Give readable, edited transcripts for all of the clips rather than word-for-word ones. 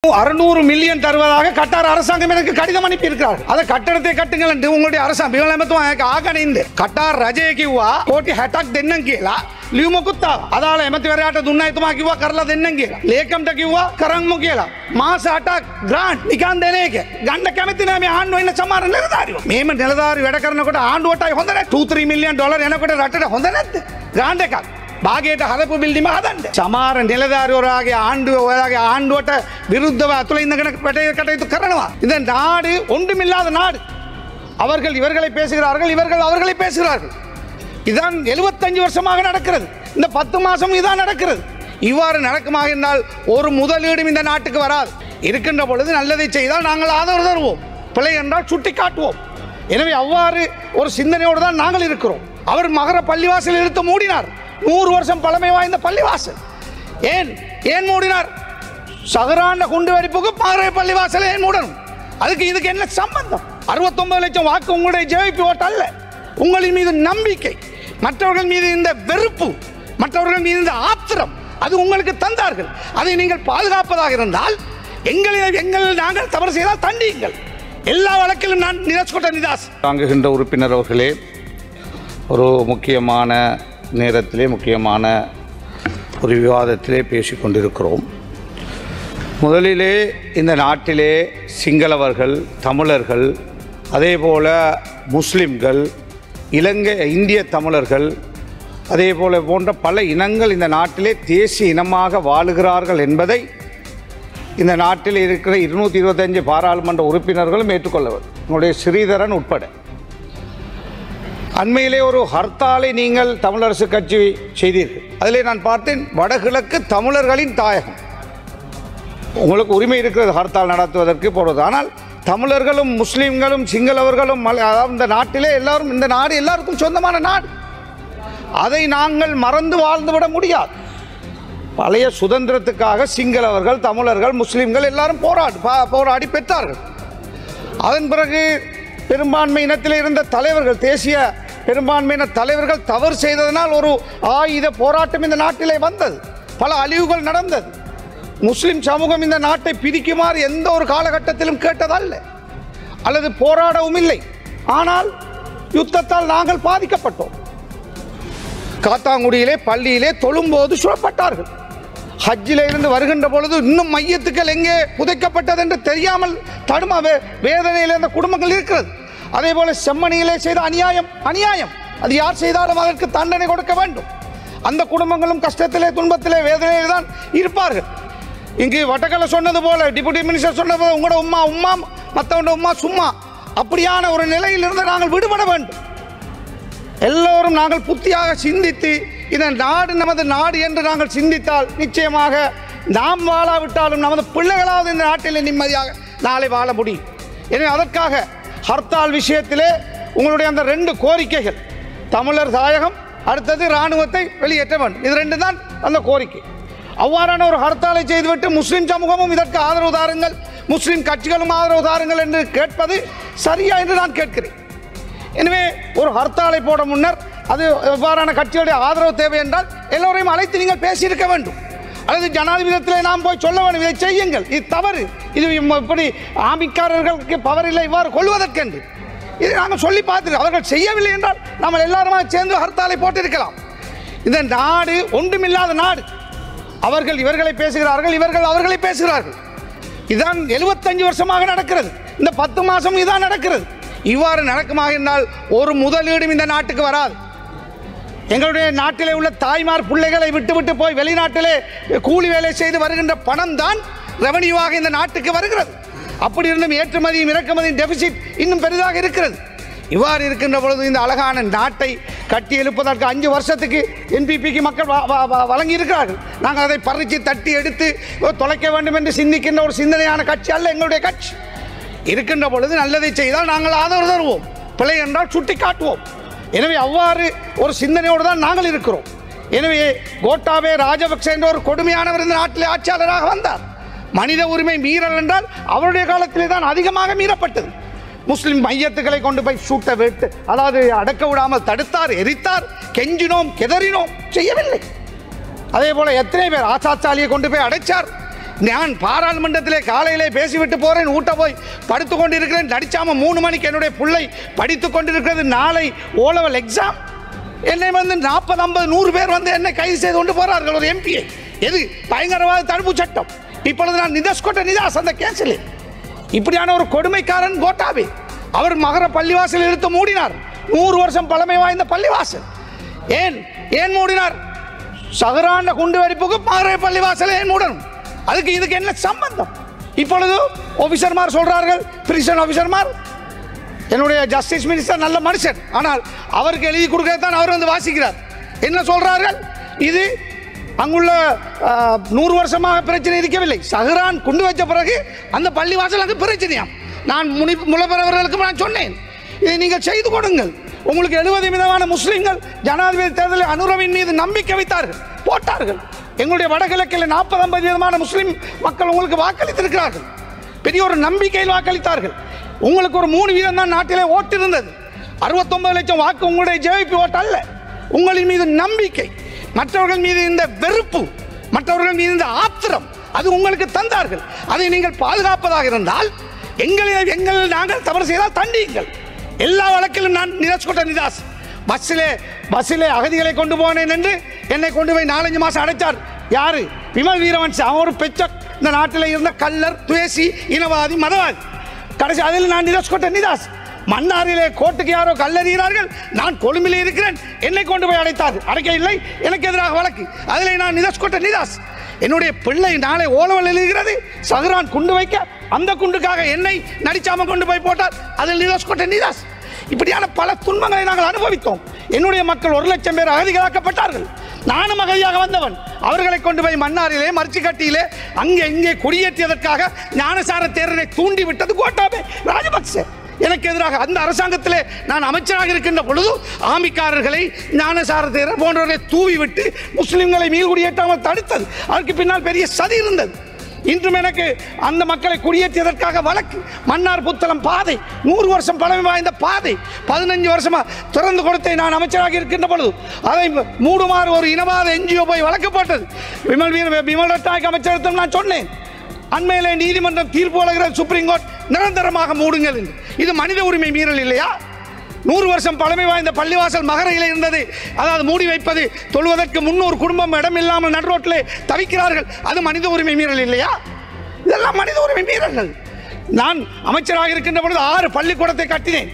600 million தருவதாக கட்டார் அரசாங்கம் எனக்கு கடிதம் அனுப்பி இருக்கிறார். அதை கட்டடத்தை කට්ටුங்கள் උங்களுடைய அரசாங்கம் විවලමතුමා ඒක ආගෙන ඉන්න. කටාර් රජය කිව්වා කෝටි 60ක් දෙන්නම් කියලා. ලියුමකුත් ආවා. අදාළ එමෙතිවරයාට දුන්නා එතුමා කිව්වා කරලා දෙන්නම් කියලා. ලේකම්ට කිව්වා කරන්මු කියලා. මාස 8ක් ග්‍රාන්ට් නිකන් දෙන එක. ගන්න කැමති නැහැ මේ ආණ්ඩුව ඉන්න සමහර නිලධාරියෝ. මේම නිලධාරි වැඩ කරනකොට ආණ්ඩුවටයි හොඳ නැහැ. 2-3 මිලියන් ඩොලර් යනකොට රටට හොඳ නැද්ද? ග්‍රාන්ට් එකක්. භාගයට හදපු බිල්ඩිම හදන්න. සමහර නිලධාරිවරයාගේ ආණ්ඩුව ඔයාගේ ආණ්ඩුවට විරුද්ධව අතුල ඉඳගෙන කටයුතු කරනවා. இதன் நாடு ஒன்றுமில்லாத நாடு. அவர்கள் இவர்களை பேசுகிறார்கள், இவர்கள் அவர்களை பேசுகிறார்கள். இதான் 75 வருஷமாக நடக்கிறது. இந்த 10 மாசம் இதான் நடக்கிறது. இவ்வாறு நடக்குமாக இருந்தால் ஒரு முதலீடும் இந்த நாட்டுக்கு வராது. இருக்கின்ற பொழுது நல்லதை செய்தால் நாங்கள் ஆதரவு தருவோம், பிழை என்றால் சுட்டி காட்டுவோம். எனவே அவ்வாறு ஒரு சிந்தனையோடு தான் நாங்கள் இருக்கிறோம். அவர் மகர பள்ளிவாசல் எடுத்து மூடினார். 100 வருஷம் பழமை வாய்ந்த பள்ளிவாசல். ஏன் மூடினார்? சஹரான குண்டு வெடிப்புக்கு மகர பள்ளிவாசல் ஏன் மூடணும்? அதுக்கு இதுக்கு என்ன சம்பந்தம்? 69 லட்சம் வாக்கு உங்களுடைய ஜேவிபி ஓட்டு அல்ல. உங்களின் மீது நம்பிக்கை, மற்றவர்கள் மீது இந்த வெறுப்பு, மற்றவர்கள் மீது இந்த ஆத்திரம், அது உங்களுக்கு தந்தார்கள். அதை நீங்கள் பாதுகாப்பதாக இருந்தால் நாங்கள் தவறு செய்தால் தண்டியுங்கள். எல்லா வழக்கிலும் நான் நிராஸ்கொட்ட நிதாஸ் தாங்குகின்ற உறுப்பினர் அவர்களே, ஒரு முக்கியமான நேரத்திலே முக்கியமான ஒரு விவாதத்திலே பேசிக்கொண்டிருக்கிறோம். முதலிலே இந்த நாட்டிலே சிங்களவர்கள், தமிழர்கள், அதேபோல முஸ்லிம்கள், இந்திய தமிழர்கள், அதேபோல போன்ற பல இனங்கள் இந்த நாட்டிலே தேசிய இனமாக வாழுகிறார்கள் என்பதை இந்த நாட்டில் இருக்கிற 225 பாராளுமன்ற உறுப்பினர்களும் ஏற்றுக்கொள்ளவர், உங்களுடைய ஸ்ரீதரன் உட்பட. அண்மையிலே ஒரு ஹர்த்தாலை நீங்கள் தமிழரசு கட்சி செய்தீர்கள். அதிலே நான் பார்த்தேன், வடகிழக்கு தமிழர்களின் தாயகம். உங்களுக்கு உரிமை இருக்கிறது ஹர்த்தால் நடத்துவதற்கு போடுவது. ஆனால் தமிழர்களும் முஸ்லீம்களும் சிங்களவர்களும் இந்த நாட்டிலே எல்லாரும், இந்த நாடு எல்லாருக்கும் சொந்தமான நாடு. அதை நாங்கள் மறந்து வாழ்ந்துவிட முடியாது. பழைய சுதந்திரத்துக்காக சிங்களவர்கள், தமிழர்கள், முஸ்லீம்கள் எல்லாரும் போராடி பெற்றார்கள். அதன் பிறகு பெரும்பான்மை இனத்தில் இருந்த தலைவர்கள், தேசிய பெரும்பான்மையின தலைவர்கள் தவறு செய்ததனால் ஒரு ஆயுத போராட்டம் இந்த நாட்டிலே வந்தது. பல அழிவுகள் நடந்தது. முஸ்லிம் சமூகம் இந்த நாட்டை பிரிக்குமாறு எந்த ஒரு காலகட்டத்திலும் கேட்டதல்ல, அல்லது போராடவும் இல்லை. ஆனால் யுத்தத்தால் நாங்கள் பாதிக்கப்பட்டோம். காத்தாங்குடியிலே பள்ளியிலே தொழும்போது சுடப்பட்டார்கள். ஹஜ்ஜில் இருந்து வருகின்ற பொழுது இன்னும் மையத்துக்கள் எங்கே புதைக்கப்பட்டது என்று தெரியாமல் தடுமா வேதனையில் இருந்த குடும்பங்கள் இருக்கிறது. அதே போல செம்மணியிலே செய்த அநியாயம் அது யார் செய்தாலும் அதற்கு தண்டனை கொடுக்க வேண்டும். அந்த குடும்பங்களும் கஷ்டத்திலே, துன்பத்திலே, வேதனையிலே தான் இருப்பார்கள். இங்கு வட்டக்கலை சொன்னது போல, டிப்யூட்டி மினிஸ்டர் சொன்னது போல, உங்களோட உம்மா மற்றவங்க உம்மா சும்மா, அப்படியான ஒரு நிலையிலிருந்து நாங்கள் விடுபட வேண்டும். எல்லோரும் நாங்கள் புத்தியாக சிந்தித்து இந்த நாடு நமது நாடு என்று நாங்கள் சிந்தித்தால் நிச்சயமாக நாம் வாழாவிட்டாலும் நமது பிள்ளைகளாவது இந்த நாட்டில் நிம்மதியாக நாளை வாழ முடியும். எனவே அதற்காக ஹர்த்தால் விஷயத்திலே உங்களுடைய அந்த 2 கோரிக்கைகள், தமிழர் தாயகம், அடுத்தது இராணுவத்தை வெளியேற்ற வேண்டும், இது 2 தான் அந்த கோரிக்கை. அவ்வாறான ஒரு ஹர்த்தாலை செய்துவிட்டு முஸ்லிம் சமூகமும் இதற்கு ஆதரவு தாருங்கள், முஸ்லிம் கட்சிகளும் ஆதரவு தாருங்கள் என்று கேட்பது சரியா என்று நான் கேட்கிறேன். எனவே ஒரு ஹர்த்தாலை போட முன்னர் அது எவ்வாறான கட்சிகளுடைய ஆதரவு தேவை என்றால் எல்லோரையும் அழைத்து நீங்கள் பேசியிருக்க வேண்டும். அல்லது ஜனாதிபதியத்திலே நாம் போய் சொல்ல வேண்டும், இதை செய்யுங்கள், இது தவறு, இது இப்படி ஆமிக்காரர்களுக்கு பவர் இல்லை இவ்வாறு கொள்வதற்கென்று இதை நாங்கள் சொல்லி பார்த்துருக்கோம். அவர்கள் செய்யவில்லை என்றால் நாம் எல்லாருமா சேர்ந்து ஹர்த்தாலை போட்டிருக்கலாம். இந்த நாடு ஒன்றுமில்லாத நாடு. அவர்கள் இவர்களை பேசுகிறார்கள், இவர்கள் அவர்களை பேசுகிறார்கள். இதுதான் 75 வருஷமாக நடக்கிறது. இந்த 10 மாசம் இதான் நடக்கிறது. இவ்வாறு நடக்குமாக இருந்தால் ஒரு முதலீடும் இந்த நாட்டுக்கு வராது. எங்களுடைய நாட்டிலே உள்ள தாய்மார் பிள்ளைகளை விட்டு போய் வெளிநாட்டிலே கூலி வேலை செய்து வருகின்ற பணம் தான் ரெவன்யூவாக இந்த நாட்டுக்கு வருகிறது. அப்படி இருந்தும் ஏற்றுமதியும் இறக்குமதியும் டெபிசிட் இன்னும் பெரிதாக இருக்கிறது. இவ்வாறு இருக்கின்ற பொழுது இந்த அழகான நாட்டை கட்டி எழுப்பதற்கு 5 வருஷத்துக்கு என்பிபிக்கு மக்கள் வழங்கி இருக்கிறார்கள். நாங்கள் அதை பறித்து தட்டி எடுத்து தொலைக்க வேண்டும் என்று சிந்திக்கின்ற ஒரு சிந்தனையான கட்சி அல்ல எங்களுடைய கட்சி. இருக்கின்ற பொழுது நல்லதை செய்தால் நாங்கள் ஆதரவு தருவோம், பிழை என்றால் சுட்டி காட்டுவோம். எனவே அவ்வாறு ஒரு சிந்தனையோடு தான் நாங்கள் இருக்கிறோம். எனவே கோட்டாபே ராஜபக்ச என்ற ஒரு கொடுமையானவர் இந்த நாட்டிலே ஆட்சியாளராக வந்தார். மனித உரிமை மீறல் என்றால் அவருடைய காலத்திலே தான் அதிகமாக மீறப்பட்டது. முஸ்லிம் மையத்துக்களை கொண்டு போய் சூட்ட விட்டு, அதாவது அடக்க விடாமல் தடுத்தார், எரித்தார், கெஞ்சினோம், கெதறினோம், செய்யவில்லை. அதே போல எத்தனை பேர் ஆசாச்சாலியை கொண்டு போய் அடைச்சார். நான் பாராளுமன்றத்திலே காலையிலே பேசிவிட்டு போறேன், ஊட்ட போய் படுத்து கொண்டிருக்கிறேன். நடிச்சாம 3 மணிக்கு என்னுடைய பிள்ளை படித்து கொண்டிருக்கிறது. நாளை ஓலவல் எக்ஸாம். என்னை வந்து 40, 50, 100 பேர் வந்து என்னை கைது செய்து கொண்டு போறார்கள் ஒரு எம்பியை. எது? பயங்கரவாத தடுப்பு சட்டம். இப்பொழுது நான் நிதாஸ் அந்த கேஸில் இப்படியான ஒரு கொடுமைக்காரன் கோட்டாபே. அவர் மகர பள்ளிவாசல் இழுத்து மூடினார். 100 வருஷம் பழமை வாய்ந்த பள்ளிவாசல். ஏன் மூடினார்? சஹரான குண்டு வெடிப்புக்கு மகர பள்ளிவாசல் ஏன் மூடணும்? அதுக்கு இதுக்கு என்ன சம்பந்தம்? இப்பொழுது ஆபீசர்மார் சொல்றார்கள், பிரிசன் ஆபீசர்மார், என்னுடைய ஜஸ்டிஸ் மினிஸ்டர் நல்ல மனுஷன், ஆனால் அவருக்கு எழுதி கொடுக்கத்தான் அவர் வந்து வாசிக்கிறார். என்ன சொல்றார்கள்? இது அங்குள்ள 100 வருஷமாக பிரச்சனை இருக்கவில்லை. சஹரான் குண்டு வச்ச பிறகு அந்த பள்ளிவாசல் அங்கு பிரச்சனையாம். நான் முலபெறவர்களுக்கு நான் சொன்னேன், இதை நீங்கள் செய்து கொடுங்கள். உங்களுக்கு 70% முஸ்லிம்கள் ஜனாதிபதி தேர்தலில் அனுரவின் மீது நம்பிக்கை வைத்தார்கள், போட்டார்கள். எங்களுடைய வடகிழக்கில் 40-50% முஸ்லிம் மக்கள் உங்களுக்கு வாக்களித்திருக்கிறார்கள். பெரிய ஒரு நம்பிக்கையில் வாக்களித்தார்கள். உங்களுக்கு ஒரு 3% தான் நாட்டிலே ஓட்டு இருந்தது. 69 லட்சம் வாக்கு உங்களுடைய ஜேவிபி ஓட்டு அல்ல. உங்களின் மீது நம்பிக்கை, மற்றவர்கள் மீது இந்த வெறுப்பு, மற்றவர்கள் மீது இந்த ஆத்திரம், அது உங்களுக்கு தந்தார்கள். அதை நீங்கள் பாதுகாப்பதாக இருந்தால் எங்கள் நாங்கள் தவறு செய்தால் தண்டியுங்கள். எல்லா வழக்கிலும் நான் நிதாஸ் பஸ்ஸிலே அகதிகளை கொண்டு போனேன் என்று என்னை கொண்டு போய் 4-5 மாதம் அடைச்சார். யாரு? விமல் வீரவன்சி. அவன் ஒரு பெற்ற இந்த நாட்டில் இருந்த கள்ளர், துவேசி, இனவாதி, மதவாதி. கடைசி அதில் நான் நிதாஸ். மன்னாரிலே கோட்டுக்கு யாரோ கல்லறிகிறார்கள், நான் கொழும்பில் இருக்கிறேன், என்னை கொண்டு போய் அடைத்தார்கள். அடைக்க இல்லை, எனக்கு எதிராக வழக்கு. அதில் நான் நிதாஸ். என்னுடைய பிள்ளை நாளை ஓலவல் எழுதுகிறது, சஹரான் குண்டு வைக்க அந்த குண்டுக்காக என்னை நடிச்சாம கொண்டு போய் போட்டார். அதில் நிதாஸ். இப்படியான பல துன்பங்களை நாங்கள் அனுபவித்தோம். என்னுடைய மக்கள் 1 லட்சம் பேர் அகதிகளாக்கப்பட்டார்கள். நானும் அகதியாக வந்தவன். அவர்களை கொண்டு போய் மன்னாரிலே, மர்ச்சிக்கட்டியிலே, அங்கே இங்கே குடியேற்றியதற்காக ஞானசார தேரரை தூண்டி விட்டது கோட்டாபே ராஜபக்சே. எனக்கு எதிராக அந்த அரசாங்கத்திலே நான் அமைச்சராக இருக்கின்ற பொழுது ஆமிக்காரர்களை, ஞானசார தேரர் போன்றவர்களை தூவி விட்டு முஸ்லிம்களை மீள்குடியேற்றாமல் தடுத்தது. அதற்கு பின்னால் பெரிய சதி இருந்தது. இன்றும் எனக்கு அந்த மக்களை குடியேற்றியதற்காக வழக்கு. மன்னார் புத்தளம் பாதை 100 வருஷம் பழமை வாய்ந்த பாதை 15 வருஷமா திறந்து கொடுத்தே நான் அமைச்சராக இருக்கின்ற பொழுது அதை மூடுமாறு ஒரு இனவாத NGO போய் வழக்கு போட்டது. விமல் ரட்நாயக் அமைச்சரிடம் நான் சொன்னேன், அண்மையிலே நீதிமன்றம் தீர்ப்பு வழங்குகிறது, சுப்ரீம் கோர்ட் நிரந்தரமாக மூடுங்கள் என்று. இது மனித உரிமை மீறல் இல்லையா? 100 வருஷம் பழமை வாய்ந்த பள்ளிவாசல் மகரையில் இருந்தது, அதாவது மூடி வைப்பது, தொழுவதற்கு 300 குடும்பம் இடம் இல்லாமல் நடுரோட்டிலே தவிக்கிறார்கள். அது மனித உரிமை மீறல் இல்லையா? இதெல்லாம் மனித உரிமை மீறல்கள். நான் அமைச்சராக இருக்கின்ற பொழுது 6 பள்ளிக்கூடத்தை கட்டினேன்.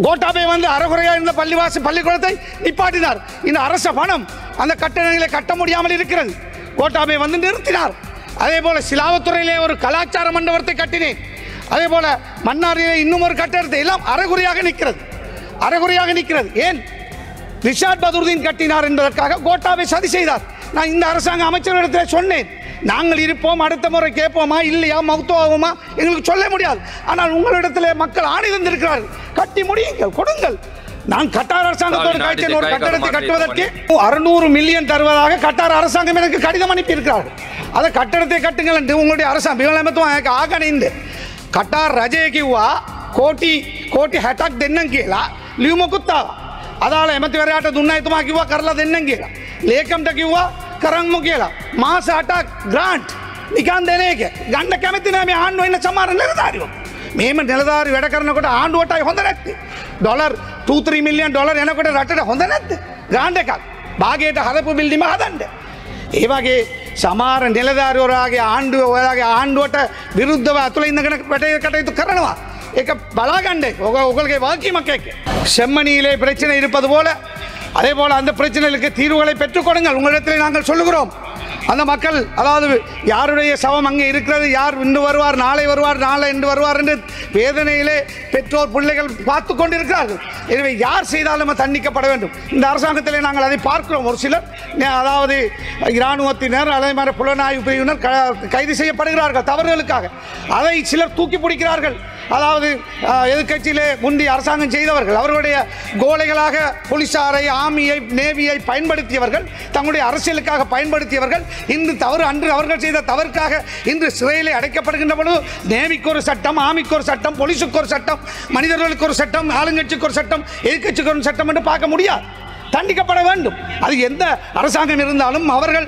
கோட்டாபே வந்து அறகுறையாக இருந்த பள்ளிக்கூடத்தை நிப்பாட்டினார். இந்த அரச பணம் அந்த கட்டணங்களை கட்ட முடியாமல் இருக்கிறது. கோட்டாபே வந்து நிறுத்தினார். அதே போல சிலாவத்துறையிலே ஒரு கலாச்சார மண்டபத்தை கட்டினேன். அதே போல மன்னாரிலே இன்னும் ஒரு கட்டடத்தை, எல்லாம் அறகுறையாக நிற்கிறது. ஏன்? ரிஷாட் பதுருதீன் கட்டினார் என்பதற்காக கோட்டாபே சதி செய்தார். நான் இந்த அரசாங்க அமைச்சர்களிடத்தில் சொன்னேன், நாங்கள் இருப்போம், அடுத்த முறை கேட்போமா இல்லையா, மௌத்துவாகுமா எங்களுக்கு சொல்ல முடியாது. ஆனால் உங்களிடத்திலே மக்கள் ஆணை தந்திருக்கிறார்கள், கட்டி முடியுங்கள், கொடுங்கள். நான் கட்டார் அரசாங்கத்தோடு காய்ச்சல் ஒரு கட்டடத்தை கட்டுவதற்கு 600 மில்லியன் தருவதாக கட்டார் அரசாங்கம் எனக்கு கடிதம் அனுப்பி இருக்கிறார்கள். அதை கட்டடத்தை கட்டுங்கள் என்று உங்களுடைய அரசாங்கம் ஆகணிந்து කටාර් රජය කිව්වා කෝටි 60ක් දෙන්නම් කියලා ලියුමකුත් ආවා. අදාළ ඇමතිවරයාට දුන්නා, එතුමා කිව්වා කරලා දෙන්නම් කියලා. ලේකම්ට කිව්වා කරන්මු කියලා. මාස 8ක් ග්‍රාන්ට් නිකන් දෙන එක. ගන්න කැමති නැහැ මේ ආණ්ඩුව ඉන්න සමහර නිලධාරියෝ. මේම නිලධාරි වැඩ කරනකොට ආණ්ඩුවටයි හොඳ නැත්තේ. ඩොලර් 2-3 මිලියන් ඩොලර් එනකොට රටට හොඳ නැද්ද? ග්‍රාන්ට් එකක් භාගයට හදපු බිල්ඩිම හදන්න. ඒ වගේ සමහර නිලධාරිවරයාගේ ආණ්ඩුව ඔයාගේ ආණ්ඩුවට විරුද්ධව අතුල ඉඳගෙන කටයුතු කරනවා. ඒක බලාගන්න. ඔයගොල්ලෝගේ වාக்கியමක් එක්ක. செம்மணியிலே பிரச்சனை இருப்பது போல அதே போல அந்த பிரச்சனைகளுக்கு தீர்வுகளை பெற்றுக் கொடுங்கள். உங்களிடத்தில் நாங்கள் சொல்லுகிறோம். அந்த மக்கள், அதாவது யாருடைய சவம் அங்கே இருக்கிறது, யார் இன்று வருவார், நாளை வருவார், நாளை இன்று வருவார் என்று வேதனையிலே பெற்றோர் பிள்ளைகள் பார்த்து கொண்டிருக்கிறார்கள். எனவே யார் செய்தாலும் தண்டிக்கப்பட வேண்டும். இந்த அரசாங்கத்திலே நாங்கள் அதை பார்க்கிறோம். ஒரு சிலர், அதாவது இராணுவத்தினர், அதே மாதிரி புலனாய்வு பிரிவினர் கைது செய்யப்படுகிறார்கள் தவறுகளுக்காக. அதை சிலர் தூக்கி பிடிக்கிறார்கள். அதாவது எதிர்கட்சியிலே முந்தைய அரசாங்கம் செய்தவர்கள், அவர்களுடைய கோலைகளாக போலீசாரை, ஆர்மியை, நேவியை பயன்படுத்தியவர்கள், தங்களுடைய அரசியலுக்காக பயன்படுத்தியவர்கள், இன்று தவறு, அன்று அவர்கள் செய்த தவறுக்காக இன்று சிறையிலே அடைக்கப்படுகின்ற பொழுது நேவிக்கு ஒரு சட்டம், ஆர்மிக்கு ஒரு சட்டம், போலீஸுக்கு ஒரு சட்டம், மனிதர்களுக்கு ஒரு சட்டம், ஆளுங்கட்சிக்கு ஒரு சட்டம், எதிர்கட்சிக்கு ஒரு சட்டம் என்று பார்க்க முடியாது. தண்டிக்கப்பட வேண்டும். அது எந்த அரசாங்கம் இருந்தாலும் அவர்கள்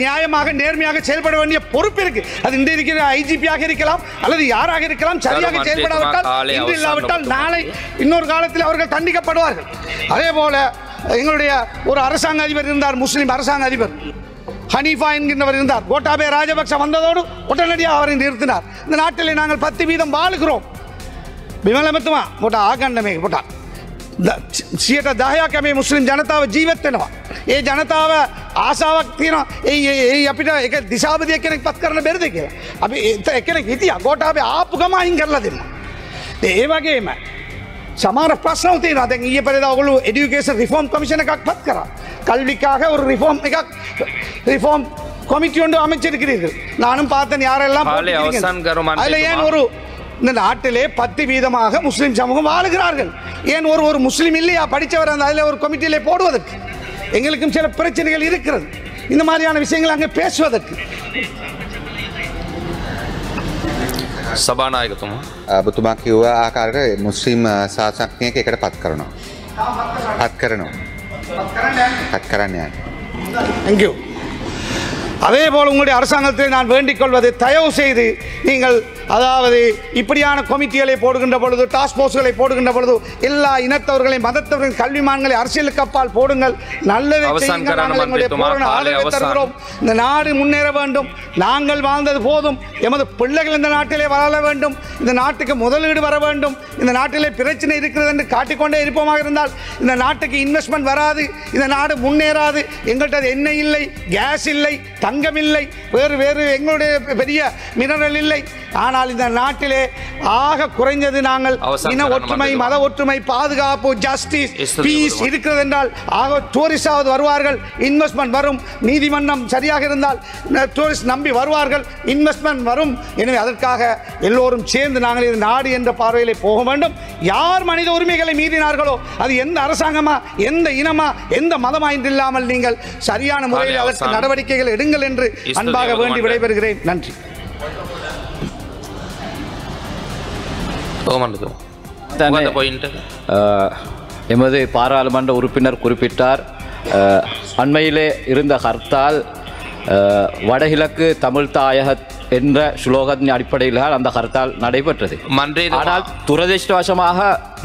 நியாயமாக நேர்மையாக செயல்பட வேண்டிய பொறுப்பு இருக்கு. அது இன்று இருக்கிற ஐஜிபியாக இருக்கலாம் அல்லது யாராக இருக்கலாம், சரியாக செயல்படாவிட்டால் இன்று இல்லாவிட்டால் நாளை இன்னொரு காலத்தில் அவர்கள் தண்டிக்கப்படுவார்கள். அதே போல எங்களுடைய ஒரு அரசாங்க அதிபர் இருந்தார், முஸ்லிம் அரசாங்க அதிபர் ஹனீஃபா என்கின்றவர் இருந்தார். கோட்டாபே ராஜபக்ச வந்ததோடு உடனடியாக அவரை நிறுத்தினார். இந்த நாட்டிலே நாங்கள் 10% வாழுகிறோம். විමලමතුමා මොට ආගන්නමේ පොට සියට 10ක් මේ මුස්ලිම් ජනතාව ජීවත් වෙනවා. ඒ ජනතාව ආසාවක් තියෙනවා ඒ අපිට ඒක දිශාපතියක් කෙනෙක් පත් කරන්න බැරිද කියලා. අපි එක්කෙනෙක් හිටියා ගෝඨාභය ආපු ගම අයින් කරලා දෙන්න. ඒ වගේම සමහර ප්‍රශ්න තියෙනවා. දැන් ඊයේ පෙරේදා ඔයගොල්ලෝ এডুকেෂන් රිෆෝම් කමිෂන් එකක් පත් කරා. கல்விக்காக ஒரு ரிஃபார்ம் கமிட்டி ஒன்று அமைச்சிருக்கிறீர்கள். நானும் பார்த்தேன் யாரெல்லாம் அதில் ஏன் ஒரு இந்த நாட்டிலே 10% முஸ்லிம் சமூகம் வாழுகிறார்கள். ஏன் ஒரு முஸ்லிம் இல்லையா படித்தவர் அந்த அதில் ஒரு கமிட்டியிலே போடுவதற்கு? எங்களுக்கும் சில பிரச்சனைகள் இருக்கிறது. இந்த மாதிரியான விஷயங்கள் அங்கே பேசுவதற்கு. සභානායකතුමා ඔබතුමා කිව්ව ආකාරයට මුස්ලිම් ශාසනඥයෙක් එකට පත් කරනවා. පත් කරන්න යන්න. Thank you. அதே போல் உங்களுடைய அரசாங்கத்தில் நான் வேண்டிக் கொள்வது, தயவு செய்து நீங்கள் அதாவது இப்படியான கமிட்டிகளை போடுகின்ற பொழுது, டாஸ்க் போர்ஸ்களை போடுகின்ற பொழுது எல்லா இனத்தவர்களையும் மதத்தவர்களின் கல்விமான்களை அரசியலுக்கு அப்பால் போடுங்கள். நல்லதை தருகிறோம். இந்த நாடு முன்னேற வேண்டும். நாங்கள் வாழ்ந்தது போதும். எமது பிள்ளைகள் இந்த நாட்டிலே வாழ வேண்டும். இந்த நாட்டுக்கு முதலீடு வர வேண்டும். இந்த நாட்டிலே பிரச்சனை இருக்கிறது என்று காட்டிக்கொண்டே இருப்போமாக இருந்தால் இந்த நாட்டுக்கு இன்வெஸ்ட்மெண்ட் வராது. இந்த நாடு முன்னேறாது. எங்கள்கிட்ட எண்ணெய் இல்லை, கேஸ் இல்லை, தங்கம் இல்லை, வேறு எங்களுடைய பெரிய மினரல் இல்லை. ஆனால் இந்த நாட்டிலே ஆக குறைஞ்சது நாங்கள் இன ஒற்றுமை, மத ஒற்றுமை, பாதுகாப்பு, ஜஸ்டிஸ், பீஸ் இருக்கிறது என்றால் ஆக டூரிஸ்டாவது வருவார்கள், இன்வெஸ்ட்மெண்ட் வரும். நீதிமன்றம் சரியாக இருந்தால் டூரிஸ்ட் நம்பி வருவார்கள், இன்வெஸ்ட்மெண்ட் வரும். எனவே அதற்காக எல்லோரும் சேர்ந்து நாங்கள் இந்த நாடு என்ற பார்வையிலே போக வேண்டும். யார் மனித உரிமைகளை மீறினார்களோ அது எந்த அரசாங்கமா, எந்த இனமா, எந்த மதமா என்று இல்லாமல் நீங்கள் சரியான முறையில் அதற்கு நடவடிக்கைகள் எடுங்கள் என்று அன்பாக வேண்டி விடைபெறுகிறேன். நன்றி. எமது பாராளுமன்ற உறுப்பினர் குறிப்பிட்டார், அண்மையிலே இருந்த ஹர்த்தால் வடகிழக்கு தமிழ் தாயக என்ற ஸ்லோகத்தின் அடிப்படையில் அந்த ஹர்த்தால் நடைபெற்றது. ஆனால் துரதிருஷ்டவசமாக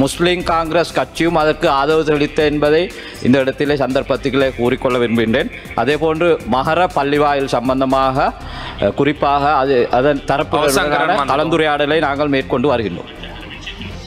முஸ்லீம் காங்கிரஸ் கட்சியும் அதற்கு ஆதரவு தெரிவித்த என்பதை இந்த இடத்திலே சந்தர்ப்பத்திலே கூறிக்கொள்ள விரும்புகின்றேன். அதே போன்று மகர பள்ளிவாயில் சம்பந்தமாக குறிப்பாக அதன் தரப்பு கலந்துரையாடலை நாங்கள் மேற்கொண்டு வருகின்றோம்.